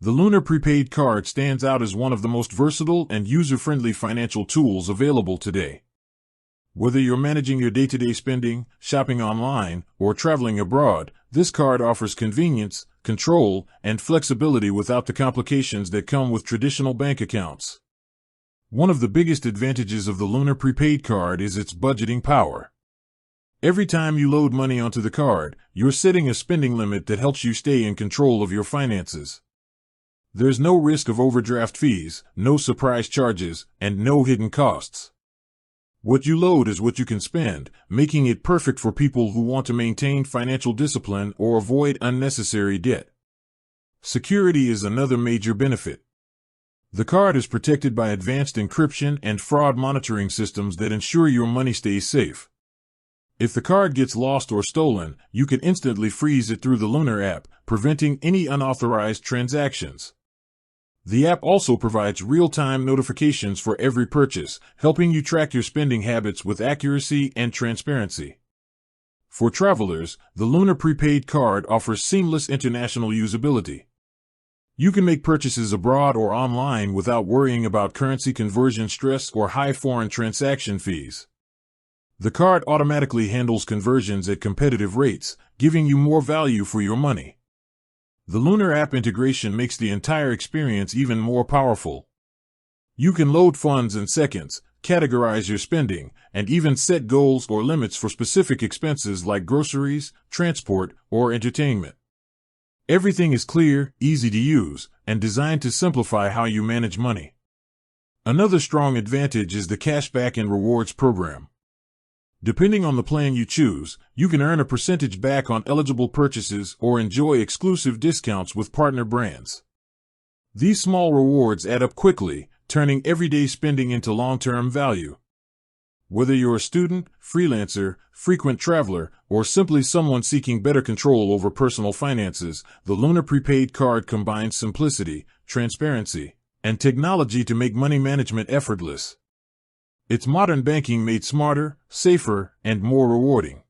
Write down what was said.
The Lunar prepaid card stands out as one of the most versatile and user-friendly financial tools available today. Whether you're managing your day-to-day spending, shopping online, or traveling abroad, this card offers convenience, control, and flexibility without the complications that come with traditional bank accounts. One of the biggest advantages of the Lunar prepaid card is its budgeting power. Every time you load money onto the card, you're setting a spending limit that helps you stay in control of your finances. There's no risk of overdraft fees, no surprise charges, and no hidden costs. What you load is what you can spend, making it perfect for people who want to maintain financial discipline or avoid unnecessary debt. Security is another major benefit. The card is protected by advanced encryption and fraud monitoring systems that ensure your money stays safe. If the card gets lost or stolen, you can instantly freeze it through the Lunar app, preventing any unauthorized transactions. The app also provides real-time notifications for every purchase, helping you track your spending habits with accuracy and transparency. For travelers, the Lunar prepaid card offers seamless international usability. You can make purchases abroad or online without worrying about currency conversion stress or high foreign transaction fees. The card automatically handles conversions at competitive rates, giving you more value for your money. The Lunar app integration makes the entire experience even more powerful. You can load funds in seconds, categorize your spending, and even set goals or limits for specific expenses like groceries, transport, or entertainment. Everything is clear, easy to use, and designed to simplify how you manage money. Another strong advantage is the cashback and rewards program. Depending on the plan you choose, you can earn a percentage back on eligible purchases or enjoy exclusive discounts with partner brands. These small rewards add up quickly, turning everyday spending into long-term value. Whether you're a student, freelancer, frequent traveler, or simply someone seeking better control over personal finances, the Lunar prepaid card combines simplicity, transparency, and technology to make money management effortless. It's modern banking made smarter, safer, and more rewarding.